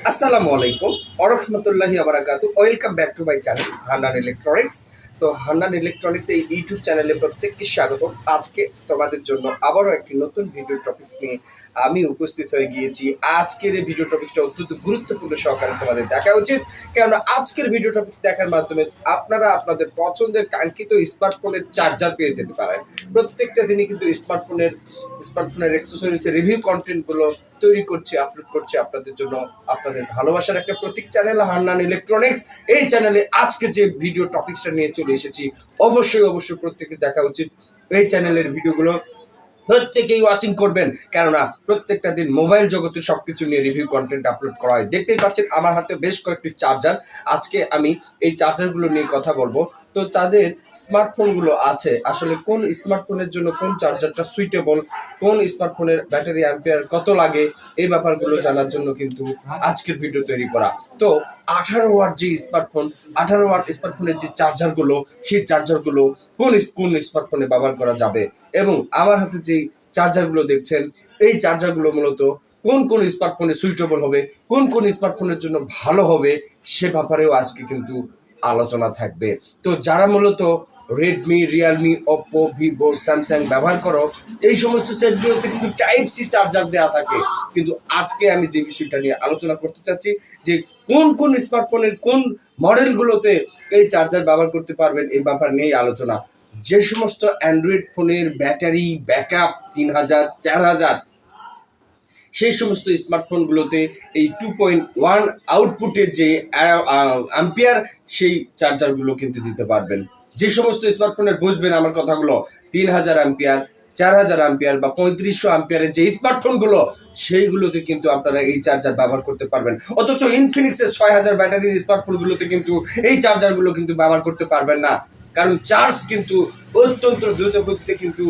আসসালামু আলাইকুম ওরহমতুল্লাহি আবরাকাতু। Welcome back to my channel Hannan electronics. তো হান্নান ইলেকট্রনিক্স এই ইউটিউব চ্যানেলে প্রত্যেককে স্বাগত। আজকে তোমাদের জন্য আবারও একটি নতুন ভিডিও টপিকস নিয়ে আমি উপস্থিত হয়ে গিয়েছি। আজকের এই ভিডিও টপিকটা অত্যন্ত গুরুত্বপূর্ণ সহকারে তোমাদের দেখা উচিত, কেননা আজকের ভিডিও টপিকস দেখার মাধ্যমে আপনারা আপনাদের পছন্দের কাঙ্ক্ষিত স্মার্টফোনের চার্জার পেয়ে যেতে পারেন। প্রত্যেকটা দিনই কিন্তু স্মার্টফোনের অ্যাক্সেসরিজের রিভিউ কন্টেন্টগুলো তৈরি করছি, আপলোড করছি আপনাদের জন্য। আপনাদের ভালোবাসার একটা প্রতীক চ্যানেল হান্নান ইলেকট্রনিক্স। এই চ্যানেলে আজকে যে ভিডিও টপিকসটা নিয়ে চলে এসেছি, অবশ্যই প্রত্যেকে দেখা উচিত। এই চ্যানেলের ভিডিওগুলো প্রত্যেকেই ওয়াচিং করবেন, কেননা প্রত্যেকটা দিন মোবাইল জগতে সবকিছু নিয়ে রিভিউ কন্টেন্ট আপলোড করা হয়। দেখতেই পাচ্ছেন আমার হাতে বেশ কয়েকটি চার্জার। আজকে আমি এই চার্জারগুলো নিয়ে কথা বলবো। তো যাদের স্মার্টফোনগুলো আছে, আসলে কোন স্মার্টফোনের জন্য কোন চার্জারটা সুইটেবল, কোন স্মার্টফোনের ব্যাটারি অ্যাম্পিয়ার কত লাগে, এই ব্যাপারগুলো জানার জন্য কিন্তু আজকের ভিডিও তৈরি করা। তো 18 ওয়াট যে স্মার্টফোন, 18 ওয়াট স্মার্টফোনের যে চার্জারগুলো, সেই চার্জারগুলো কোন কোন স্মার্টফোনে ব্যবহার করা যাবে, এবং আমার হাতে যে চার্জারগুলো দেখছেন, এই চার্জারগুলো মূলত কোন কোন স্মার্টফোনে সুইটেবল হবে, কোন কোন স্মার্টফোনের জন্য ভালো হবে, সে ব্যাপারেও আজকে কিন্তু আলোচনা থাকবে। তো যারা মূলত Redmi, Realme, Oppo, Vivo, Samsung ব্যবহার করো, এই সমস্ত সেটগুলোতে কিন্তু টাইপ সি চার্জার দেওয়া থাকে। কিন্তু আজকে আমি যে বিষয়টা নিয়ে আলোচনা করতে চাচ্ছি, যে কোন কোন স্মার্টফোনের কোন মডেলগুলোতে এই চার্জার ব্যবহার করতে পারবেন, এই ব্যাপার নিয়েই আলোচনা। যে সমস্ত অ্যান্ড্রয়েড ফোনের ব্যাটারি ব্যাকআপ 3000, 4000, সেই সমস্ত স্মার্টফোনগুলোতে এই 2.1 আউটপুটের যে অ্যাম্পিয়ার, সেই চার্জারগুলো কিন্তু দিতে পারবেন। যে সমস্ত স্মার্টফোনের, বুঝবেন আমার কথাগুলো, 3000 অ্যাম্পিয়ার, 4000 অ্যাম্পিয়ার বা 3500 অ্যাম্পিয়ারের যে স্মার্টফোনগুলো, সেইগুলোতে কিন্তু আপনারা এই চার্জার ব্যবহার করতে পারবেন। অথচ ইনফিনিক্সের 6000 ব্যাটারির স্মার্টফোনগুলোতে কিন্তু এই চার্জারগুলো কিন্তু ব্যবহার করতে পারবেন না, কারণ চার্জ কিন্তু অত্যন্ত দ্রুত গতিতে কিন্তু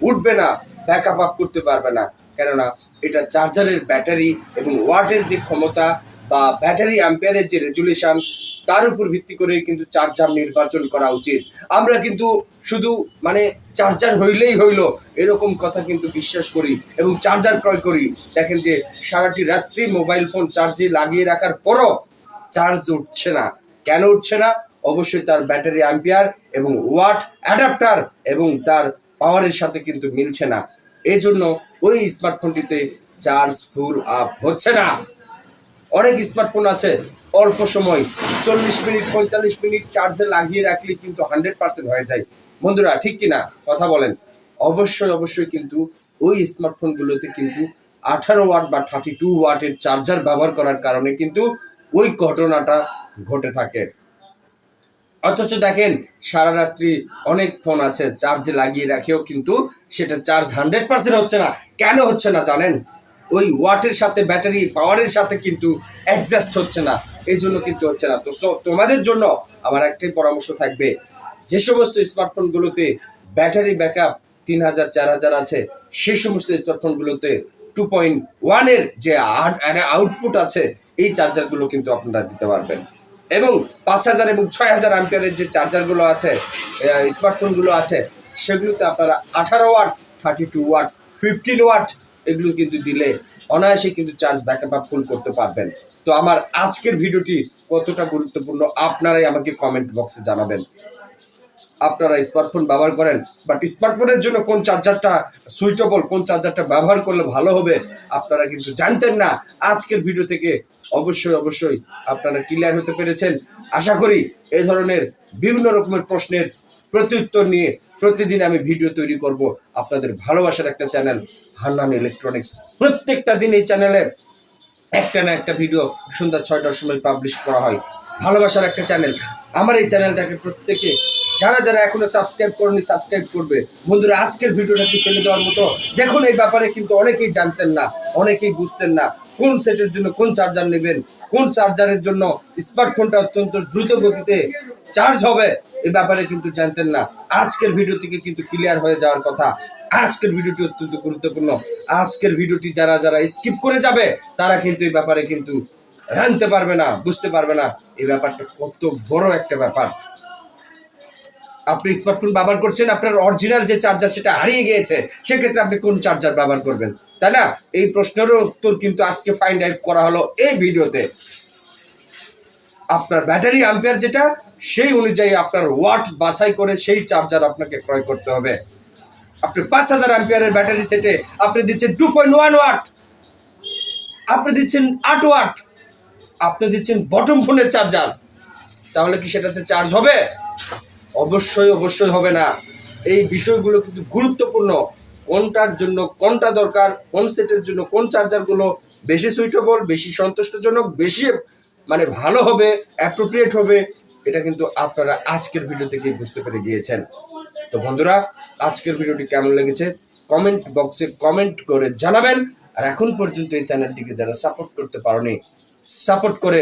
উঠবে না, ব্যাকআপ আপ করতে পারবে না। কেননা এটা চার্জারের ব্যাটারি এবং ওয়াটের যে ক্ষমতা বা ব্যাটারি অ্যাম্পিয়ারের যে রেজুলেশন, তার উপর ভিত্তি করে কিন্তু চার্জার নির্বাচন করা উচিত। আমরা কিন্তু শুধু চার্জার হইলেই হইলো এরকম কথা কিন্তু বিশ্বাস করি এবং চার্জার ক্রয় করি। দেখেন যে সারাটি রাত্রি মোবাইল ফোন চার্জে লাগিয়ে রাখার পরও চার্জ উঠছে না। কেন উঠছে না? অবশ্যই তার ব্যাটারি অ্যাম্পিয়ার এবং ওয়াট অ্যাডাপ্টার এবং তার পাওয়ারের সাথে কিন্তু মিলছে না। এই জন্য ওই স্মার্টফোনটিতে চার্জ ফুল আপ হচ্ছে না। অনেক স্মার্টফোন আছে অল্প সময় 40 মিনিট 45 মিনিট চার্জে লাগিয়ে রাখলে কিন্তু 100% হয়ে যায়। বন্ধুরা, ঠিক কিনা কথা বলেন? অবশ্যই কিন্তু ওই স্মার্টফোনগুলোতে কিন্তু 18 ওয়াট বা 32 ওয়াটের চার্জার ব্যবহার করার কারণে কিন্তু ওই ঘটনাটা ঘটে থাকে। অথচ দেখেন, সারা রাত্রি অনেক ফোন আছে চার্জে লাগিয়ে রাখেও কিন্তু সেটা চার্জ 100% হচ্ছে না। কেন হচ্ছে না জানেন? ওই ওয়াটের সাথে ব্যাটারি পাওয়ারের সাথে কিন্তু অ্যাডজাস্ট হচ্ছে না, এই জন্য কিন্তু হচ্ছে না। তো তোমাদের জন্য আমার একটাই পরামর্শ থাকবে, যে সমস্ত স্মার্টফোনগুলোতে ব্যাটারি ব্যাকআপ 3000, 4000 আছে, সেই সমস্ত স্মার্টফোনগুলোতে 2.1-এর যে আউটপুট আছে, এই চার্জারগুলো কিন্তু আপনারা দিতে পারবেন। এবং 5000 এবং 6000 অ্যাম্পিয়ারের যে চার্জারগুলো আছে, স্মার্টফোনগুলো আছে, সেগুলোতে আপনারা 18 ওয়াট, 32 ওয়াট, 15 ওয়াট এগুলো কিন্তু দিলে অনায়াসে কিন্তু চার্জ ব্যাকআপ ফুল করতে পারবেন। তো আমার আজকের ভিডিওটি কতটা গুরুত্বপূর্ণ আপনারাই আমাকে কমেন্ট বক্সে জানাবেন। আপনারা স্মার্টফোন ব্যবহার করেন, বাট স্মার্টফোনের জন্য কোন চার্জারটা সুইটেবল, কোন চার্জারটা ব্যবহার করলে ভালো হবে, আপনারা কিন্তু জানতেন না। আজকের ভিডিও থেকে অবশ্যই আপনারা ক্লিয়ার হতে পেরেছেন। আশা করি এই ধরনের বিভিন্ন রকমের প্রশ্নের প্রত্যুত্তর নিয়ে প্রতিদিন আমি ভিডিও তৈরি করব। আপনাদের ভালোবাসার একটা চ্যানেল হান্নান ইলেকট্রনিক্স। প্রত্যেকটা দিন এই চ্যানেলে একটা না একটা ভিডিও সন্ধ্যা 6টার সময় পাবলিশ করা হয়। ভালোবাসার একটা চ্যানেল। আমার এই চ্যানেলটাকে প্রত্যেকে যারা এখনো সাবস্ক্রাইব করেনি, সাবস্ক্রাইব করবে। বন্ধুরা, আজকের ভিডিওটাকে ফেলে দেওয়ার মতো। দেখুন, এই ব্যাপারে কিন্তু অনেকেই জানতেন না, অনেকেই বুঝতেন না কোন সেটের জন্য কোন চার্জার নেবেন, কোন চার্জারের জন্য স্মার্টফোনটা অত্যন্ত দ্রুত গতিতে চার্জ হবে, এই ব্যাপারে কিন্তু জানতেন না। আজকের ভিডিও থেকে কিন্তু ক্লিয়ার হয়ে যাওয়ার কথা। আজকের ভিডিওটি অত্যন্ত গুরুত্বপূর্ণ। আজকের ভিডিওটি যারা স্কিপ করে যাবে, তারা কিন্তু এই ব্যাপারে কিন্তু জানতে পারবে না, বুঝতে পারবে না এই ব্যাপারটা কত বড় একটা ব্যাপার। আপনি স্মার্টফোন ব্যবহার করছেন, আপনার অরিজিনাল যে চার্জার সেটা হারিয়ে গিয়েছে, সেক্ষেত্রে আপনি কোন চার্জার ব্যবহার করবেন? তাই না? এই প্রশ্নেরও উত্তর কিন্তু আজকে ফাইন্ড আউট করা হলো এই ভিডিওতে। আপনার ব্যাটারি অ্যাম্পিয়ার যেটা, সেই অনুযায়ী আপনার ওয়াট বাছাই করে সেই চার্জার আপনাকে ক্রয় করতে হবে। আপনি 5000 অ্যাম্পিয়ারের ব্যাটারি সেটে আপনি দিচ্ছেন 2.1 ওয়াট, আপনি দিচ্ছেন 8 ওয়াট, আপনি দিচ্ছেন বটম ফোনের চার্জার, তাহলে কি সেটাতে চার্জ হবে? অবশ্যই হবে না। এই বিষয়গুলো কিন্তু গুরুত্বপূর্ণ। কোনটার জন্য কোনটা দরকার, কোন সেটের জন্য কোন চার্জারগুলো বেশি সুইটেবল, বেশি সন্তুষ্টজনক, বেশি মানে ভালো হবে, অ্যাপ্রোপ্রিয়েট হবে, এটা কিন্তু আপনারা আজকের ভিডিও থেকেই বুঝতে পেরে গিয়েছেন। তো বন্ধুরা, আজকের ভিডিওটি কেমন লেগেছে কমেন্ট বক্সে কমেন্ট করে জানাবেন। আর এখন পর্যন্ত এই চ্যানেলটিকে যারা সাপোর্ট করতে পারেনি, সাপোর্ট করে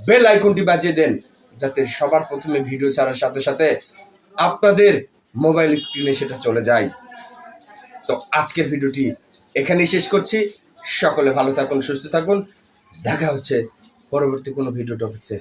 বেল আইকনটি বাজিয়ে দেন, যাতে সবার প্রথমে ভিডিও ছাড়ার সাথে সাথে আপনাদের মোবাইল স্ক্রিনে সেটা চলে যায়। তো আজকের ভিডিওটি এখানেই শেষ করছি। সকলে ভালো থাকুন, সুস্থ থাকুন। দেখা হচ্ছে পরবর্তী কোনো ভিডিও টপিক্সে।